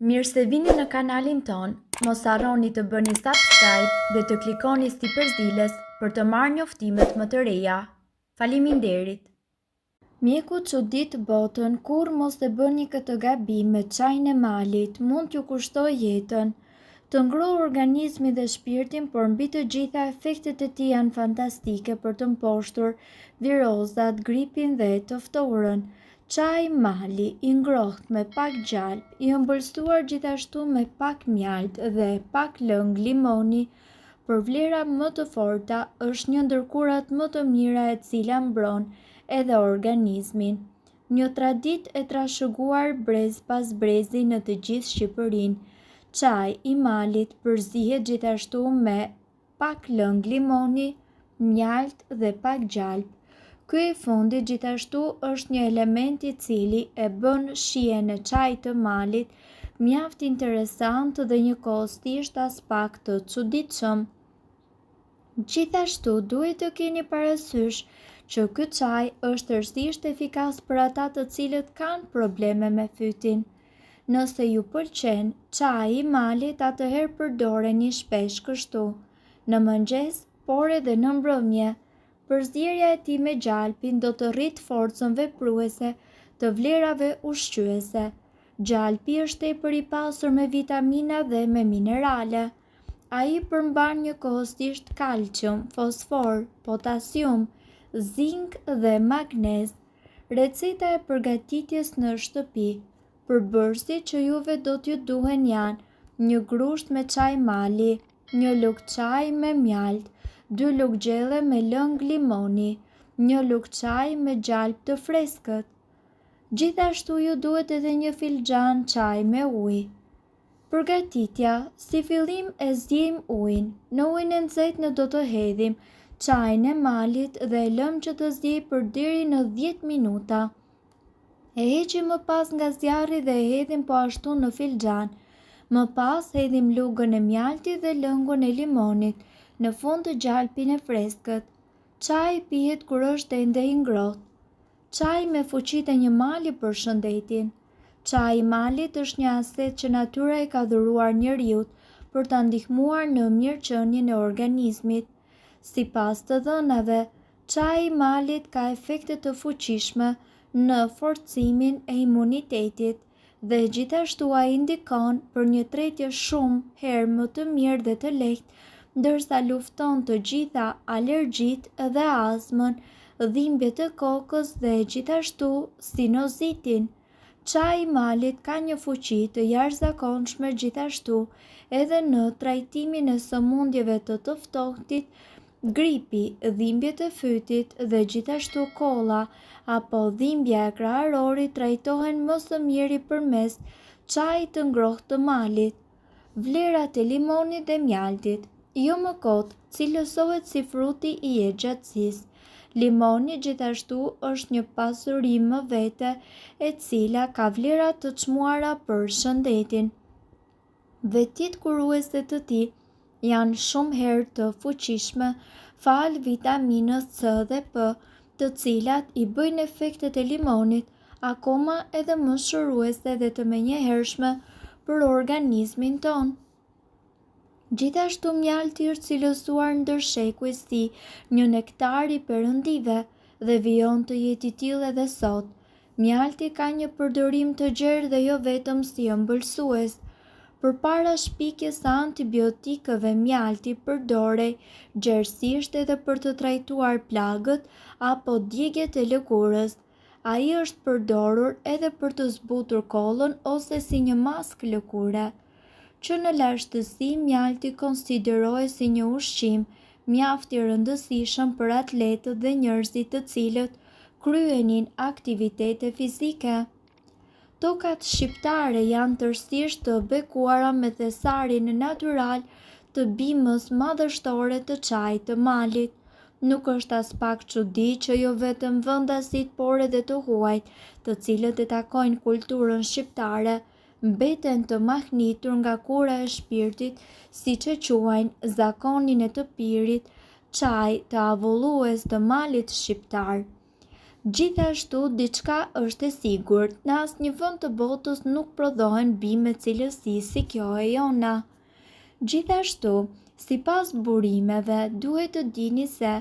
Mirë se vini në kanalin ton, mos harroni të bëni subscribe dhe të klikoni si përzdiles për të marrë njoftimet më të reja. Faleminderit! Mjeku çudit botën kur mos e bëni këtë gabim me çajin e malit, mund t'ju kushtoj jetën, të ngrohë organizmin dhe shpirtin, por mbi të gjitha efektet e tij janë fantastike për të mposhtur virozat, gripin dhe të ftohurën. Çaji mali i ngrohtë me pak gjalp, i ëmbëlsuar gjithashtu me pak mjalt dhe pak lëng limoni, për vlera më të forta, është një ndër kurat më të mira e cila mbron edhe organizmin. Një traditë e trashëguar brez pas brezi në të gjithë Shqipërinë. Çaji i malit përzihet gjithashtu me pak lëng limoni, mjalt dhe pak gjalp. Ky i fundit gjithashtu është një element i cili e bën shijen e çajit të malit mjaft interesant dhe njëkohësisht as pak të çuditshëm. Gjithashtu duhet të keni parasysh që ky çaj është tërësisht efikas për ata të cilët kanë probleme me fytin. Nëse ju pëlqen çaji i malit, atëherë përdoreni shpesh kështu, në mëngjes, por edhe në mbrëmje. Përzierja e tij me gjalpin do të rritë forcën vepruese të vlerave ushqyese. Gjalpi është tepër i pasur me vitamina dhe me minerale. Ai përmban njëkohësisht kalcium, fosfor, potasium, zink dhe magnez. Receta e përgatitjes në shtëpi. Përbërësit që juve do t'ju duhen janë një grusht me çaj mali, një lugë çaj me mjalt, 2 lugë gjelle me lëng limoni, 1 lugë çaj me gjalp të freskët. Gjithashtu ju duhet edhe një filxhan çaj me ujë. Përgatitja: si fillim e zgjejmë ujin. Në ujin e nxehtë ne do të hedhim çajin e malit dhe e lëm që të zgjejë për deri në 10 minuta. E heqim më pas nga zjarri dhe e hedhim po ashtu në filxhan. Më pas hedhim lugën e mjaltit dhe lëngun e limonit, në fund të gjalpin e freskët. Çaji pihet kur është ende i ngrohtë. Çaji me fuqitë e një mali për shëndetin. Çaji i malit është një aset që natyra e ka dhuruar njeriut për ta ndihmuar në mirëqenien e organizmit. Sipas të dhënave, çaji i malit ka efekte të fuqishme në forcimin e imunitetit dhe gjithashtu ai ndikon për një tretje shumë herë më të mirë dhe të lehtë, ndërsa lufton të gjitha alergjitë dhe astmën, dhimbjet e kokës dhe gjithashtu sinuzitin. Çaji i malit ka një fuqi të jashtëzakonshme gjithashtu edhe në trajtimin e sëmundjeve të ftohtit, gripi, dhimbjet e fytit dhe gjithashtu kolla apo dhimbja e kraharorit trajtohen më së miri përmes çajit të ngrohtë të malit. Vlerat e limonit dhe mjaltit. Jo më kot, cilësohet si fruti i jetëgjatësisë. Limoni gjithashtu është një pasuri më vete e cila ka vlera të çmuara për shëndetin. Vetjet kuruese të tij janë shumë herë të fuqishme fal vitaminës C dhe P, të cilat i bëjnë efektet e limonit akoma edhe më shëruese dhe të menjëhershme për organizmin ton. Gjithashtu mjalti është cilësuar ndër shekuj si një nektar i perëndive dhe vijon të jetë i tillë edhe sot. Mjalti ka një përdorim të gjerë dhe jo vetëm si ëmbëlsues. Përpara shpikjes së antibiotikëve, mjalti përdorej gjerësisht edhe për të trajtuar plagët apo djegjet e lëkurës. Ai është përdorur edhe për të zbutur kollën ose si një maskë lëkure. Që në lashtësi mjalti konsiderohet si një ushqim mjaft i rëndësishëm për atletët dhe njerëzit të cilët kryenin aktivitete fizike. Tokat shqiptare janë tërësisht të bekuara me thesarin natyral të bimës madhështore të çajit të malit. Nuk është as pak çudi që jo vetëm vendasit por edhe të huajt, të cilët e takojnë kulturën shqiptare, mbeten të mahnitur nga kura e shpirtit, siç e quajnë zakonin e të pirit, çaj të avullues të malit shqiptar. Gjithashtu, diçka është e sigurt, në asnjë vend të botës nuk prodhohen bime cilësi si kjo e jona. Gjithashtu, sipas burimeve, duhet të dini se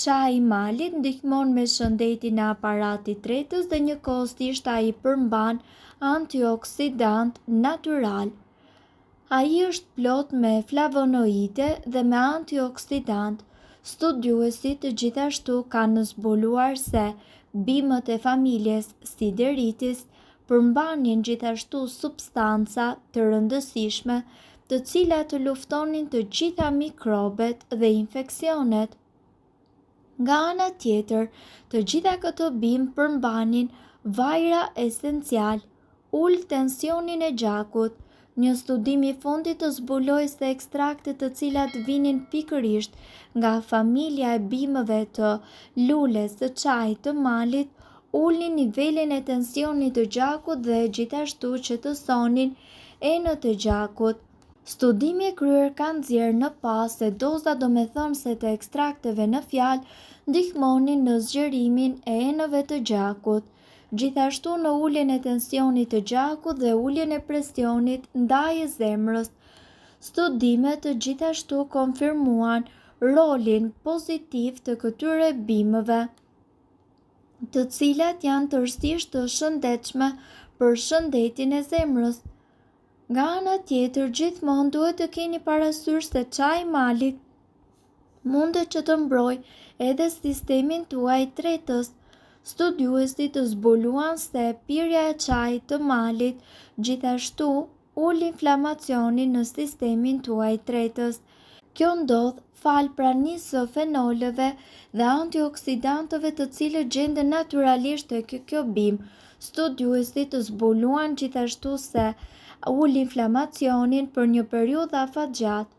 çaji i malit ndihmon me shëndetin e aparatit tretës dhe njëkohësisht ai përmban antioksidant natyral. Ai është plot me flavonoide dhe me antioksidant. Studiuesit gjithashtu kanë zbuluar se bimët e familjes Sideritis përmbanin gjithashtu substanca të rëndësishme të cilat luftonin të gjitha mikrobet dhe infeksionet. Nga ana tjetër, të gjitha këto bimë përmbanin vajra esencial, ul tensionin e gjakut. Një studim i fundit të zbuloi se ekstraktet të cilat vinin pikërisht nga familja e bimëve të lules së çajit të malit ulnin nivelin e tensionit të gjakut dhe gjithashtu që të sonin enët e gjakut. Studimi i kryer ka nxjerrë në pas se doza domethënëse të ekstrakteve në fjalë ndihmonin në zgjerimin e enëve të gjakut, gjithashtu në uljen e tensionit të gjakut dhe uljen e presionit ndaj zemrës. Studimet gjithashtu konfirmuan rolin pozitiv të këtyre bimëve, të cilat janë tërësisht të shëndetshme për shëndetin e zemrës. Nga ana tjetër, gjithmonë duhet të keni parasysh se çaji i malit mundet që të mbrojë edhe sistemin tuaj tretës. Studiuesit zbuluan se pirja e çajit të malit gjithashtu ul inflamacionin në sistemin tuaj tretës. Kjo ndodh fal pranisë së fenolëve dhe antioksidantëve të cilët gjenden natyralisht tek kjo bimë. Studiuesit zbuluan gjithashtu se ul inflamacionin për një periudhë afatgjatë.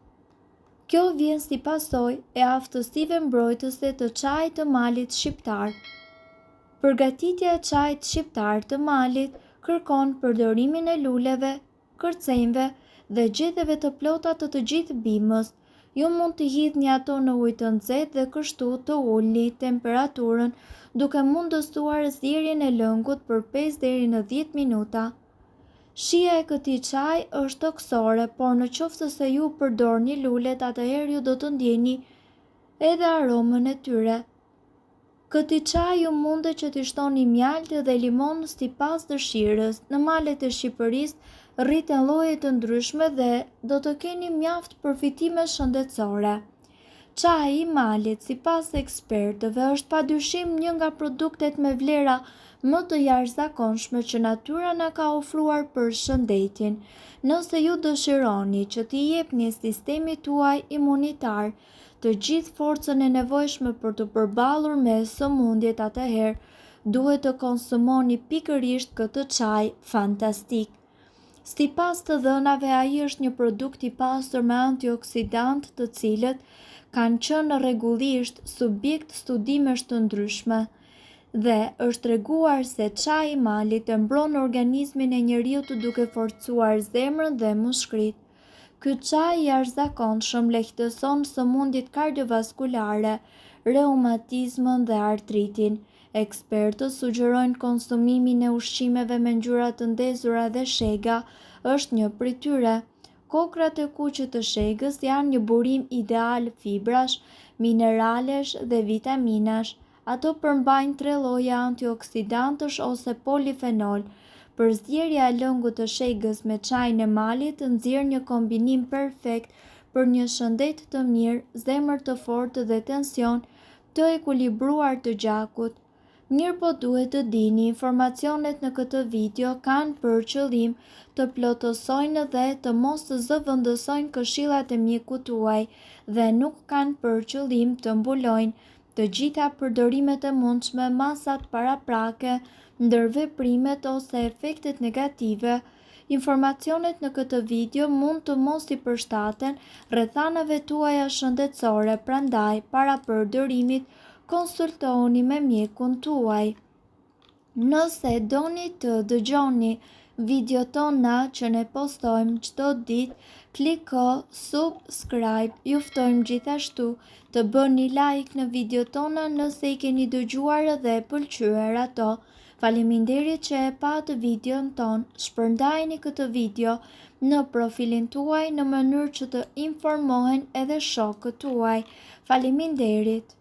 Kjo vjen si pasojë e aftësive mbrojtëse të çajit të malit shqiptar. Përgatitja e çajit shqiptar të malit kërkon përdorimin e luleve, kërcenjve dhe gjetheve të plota të gjithë bimës. Ju mund të hidhni ato në ujë të nxehtë dhe kështu të ulni temperaturën duke mundësuar zjerjen e lëngut për 5 deri në 10 minuta. Shija e këtij çaji është toksore, por në qoftë se ju përdorni lulet, atëherë ju do të ndjeni edhe aromën e tyre. Këtij çaji ju mundet që t'i shtoni mjaltë dhe limon sipas dëshirës. Në malet e Shqipërisë rriten lloje të ndryshme dhe do të keni mjaft përfitime shëndetësore. Çaji i malit, sipas ekspertëve, është padyshim një nga produktet me vlera më të jashtëzakonshme që natyra na ka ofruar për shëndetin. Nëse ju dëshironi që t'i jepni sistemit tuaj imunitar të gjithë forcën e nevojshme për të përballur me sëmundjet, atëherë duhet të konsumoni pikërisht këtë çaj fantastik. Sipas të dhënave, ai është një produkt i pasur me antioksidant, të cilët kanë qenë rregullisht subjekt studimesh të ndryshme dhe është treguar se çaji i malit e mbron organizmin e njeriut duke forcuar zemrën dhe mushkrit. Ky çaj i jashtëzakonshëm lehtëson sëmundjet kardiovaskulare, reumatizmën dhe artritin. Ekspertët sugjerojnë konsumimin e ushqimeve me ngjyra të ndezura dhe shega është një prej tyre. Kokrat e kuqe të shegës janë një burim ideal fibrash, mineralesh dhe vitaminash. Ato përmbajnë 3 lloje antioksidantësh ose polifenol. Përzierja e lëngut të shegës me çajin e malit nxjerr një kombinim perfekt për një shëndet të mirë, zemër të fortë dhe tension të ekuilibruar të gjakut. Mirëpo duhet të dini, informacionet në këtë video kanë për qëllim të plotësojnë dhe të mos zëvendësojnë këshillat e mjekut tuaj dhe nuk kanë për qëllim të mbulojnë të gjitha përdorimet e mundshme, masat paraprake, ndërveprimet ose efektet negative. Informacionet në këtë video mund të mos i përshtaten rrethanave tuaja shëndetësore, prandaj para përdorimit konsultohuni me mjekun tuaj. Nëse doni të dëgjoni video tona që ne postojmë çdo ditë, kliko subscribe. Ju ftojmë gjithashtu të bëni like në video tona nëse i keni dëgjuar dhe pëlqyer ato. Faleminderit që e patë videon ton. Shpërndajeni këtë video në profilin tuaj në mënyrë që të informohen edhe shokët tuaj. Faleminderit.